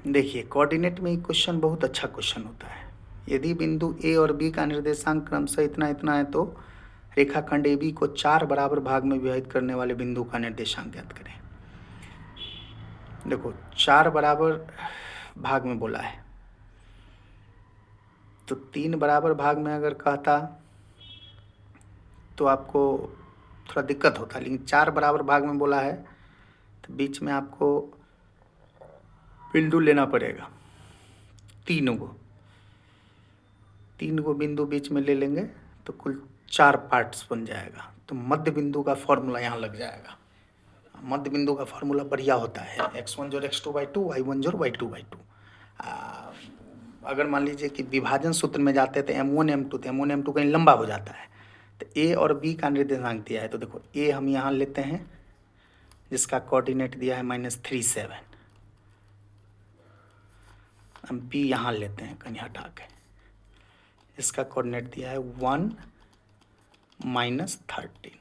देखिए कोऑर्डिनेट में ये क्वेश्चन बहुत अच्छा क्वेश्चन होता है। यदि बिंदु ए और बी का निर्देशांक क्रमशः इतना इतना है तो रेखाखंड ए बी को 4 बराबर भाग में विभाजित करने वाले बिंदु का निर्देशांक ज्ञात करें। देखो 4 बराबर भाग में बोला है तो 3 बराबर भाग में अगर कहता तो आपको थोड़ा दिक्कत होता, लेकिन 4 बराबर भाग में बोला है तो बीच में आपको बिंदु लेना पड़ेगा। तीन गो बिंदु बीच में ले लेंगे तो कुल 4 पार्ट्स बन जाएगा। तो मध्य बिंदु का फॉर्मूला यहाँ लग जाएगा। मध्य बिंदु का फॉर्मूला बढ़िया होता है, x1 जोड़ x2 बाई 2, y1 जोड़ y2 बाई 2। अगर मान लीजिए कि विभाजन सूत्र में जाते हैं तो m1 m2, तो m1 m2 कहीं लंबा हो जाता है। तो a और b का निर्देशांक दिया है तो देखो a हम यहाँ लेते हैं जिसका कोऑर्डिनेट दिया है -37। हम b यहाँ लेते हैं कहीं हटा के, इसका कोऑर्डिनेट दिया है 1 -13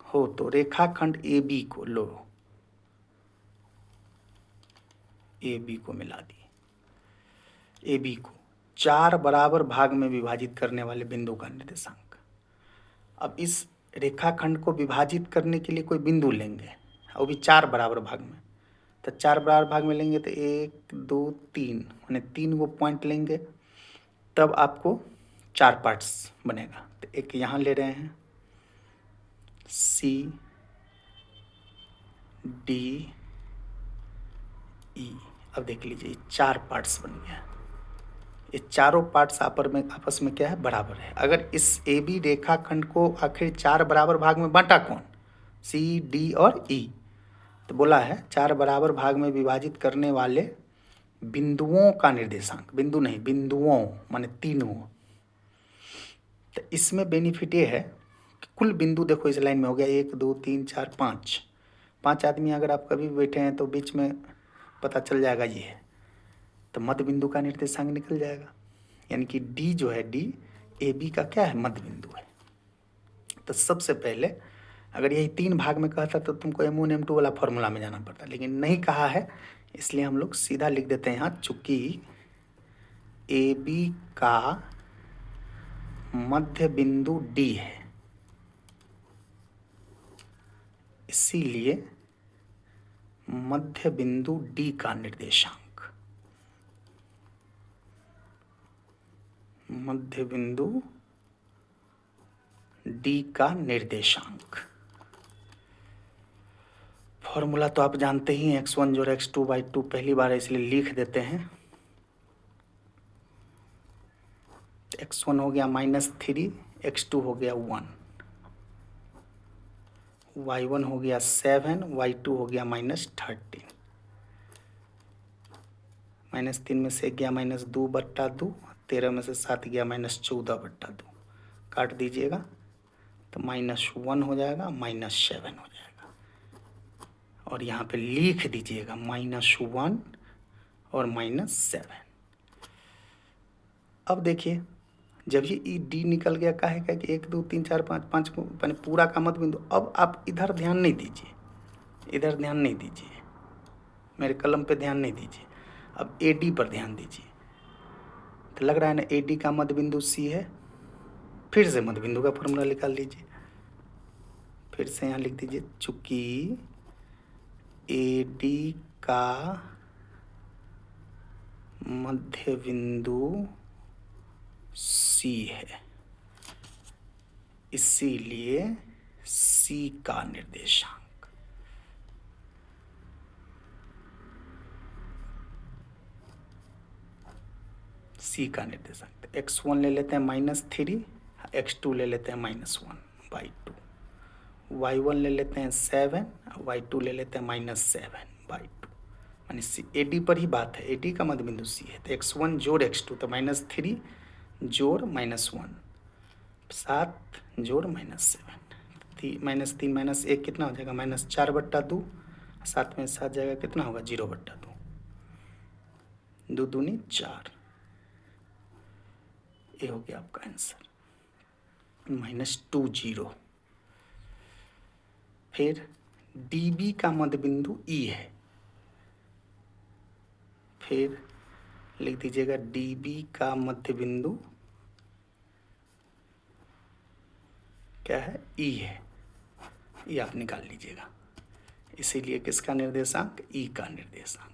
हो। तो रेखाखंड ए बी को लो, ए बी को मिला दिए। ए बी को 4 बराबर भाग में विभाजित करने वाले बिंदु का निर्देशांक। अब इस रेखाखंड को विभाजित करने के लिए कोई बिंदु लेंगे और भी 4 बराबर भाग में। तो 4 बराबर भाग में लेंगे तो 1 2 3 माने 3 गो पॉइंट लेंगे, तब आपको 4 पार्ट्स बनेगा। तो एक यहाँ ले रहे हैं सी डी ई। अब देख लीजिए 4 पार्ट्स बन गया। ये चारों पार्ट्स आपस में क्या है, बराबर है। अगर इस ए बी रेखाखंड को आखिर 4 बराबर भाग में बांटा कौन, सी डी और ई। तो बोला है 4 बराबर भाग में विभाजित करने वाले बिंदुओं का निर्देशांक, बिंदु नहीं बिंदुओं माने तीनों। तो इसमें बेनिफिट ये है कि कुल बिंदु देखो इस लाइन में हो गया 1 2 3 4 5। 5 आदमी अगर आप कभी भी बैठे हैं तो बीच में पता चल जाएगा ये है, तो मध्य बिंदु का निर्देशांक निकल जाएगा। यानी कि डी जो है, डी ए बी का क्या है, मध्य बिंदु है। तो सबसे पहले अगर यही 3 भाग में कहता तो तुमको m1 m2 वाला फॉर्मूला में जाना पड़ता, लेकिन नहीं कहा है इसलिए हम लोग सीधा लिख देते हैं यहाँ, चूंकि ए बी का मध्य बिंदु डी है इसीलिए मध्य बिंदु डी का निर्देशांक, मध्य बिंदु डी का निर्देशांक। फॉर्मूला तो आप जानते ही हैं, x1 जोड़ x2 बाई 2, पहली बार है इसलिए लिख देते हैं। x1 हो गया -3, x2 हो गया 1, y1 हो गया 7, y2 हो गया -13। -3 में से गया -2/2, 13 में से 7 गया -14/2। काट दीजिएगा तो -1 हो जाएगा, -7 हो जाएगा। और यहाँ पे लिख दीजिएगा -1 और -7। अब देखिए जब ये ई डी निकल गया, काहे का कि 1 2 3 4 5, 5 को यानी पूरा का मध्य बिंदु। अब आप इधर ध्यान नहीं दीजिए, इधर ध्यान नहीं दीजिए, मेरे कलम पे ध्यान नहीं दीजिए, अब ए डी पर ध्यान दीजिए। तो लग रहा है ना ए डी का मध्य बिंदु सी है। फिर से मध्य बिंदु का फॉर्मूला निकाल लीजिए, फिर से यहाँ लिख दीजिए, चूंकि ए डी का मध्य बिंदु सी है इसीलिए सी का निर्देशांक। सी का निर्देशांक x1 ले लेते हैं -3, x2 ले लेते हैं -1/2, y1 ले लेते हैं 7, y2 ले लेते हैं -7/2। यानी सी ए डी पर ही बात है, ए डी का मध्य बिंदु सी है। तो x1 जोड़ x2 तो -3 जोड़ -1, 7 जोड़ -7, -3 -1 कितना हो जाएगा, -4/2। 7 में 7 जाएगा कितना होगा, 0/2। 2 दूनी 4, ये हो गया आपका आंसर -20। फिर डी बी का मध्य बिंदु ई है। फिर लिख दीजिएगा डी बी का मध्य बिंदु क्या है, ई है। ये आप निकाल लीजिएगा। इसीलिए किसका निर्देशांक, ई का निर्देशांक।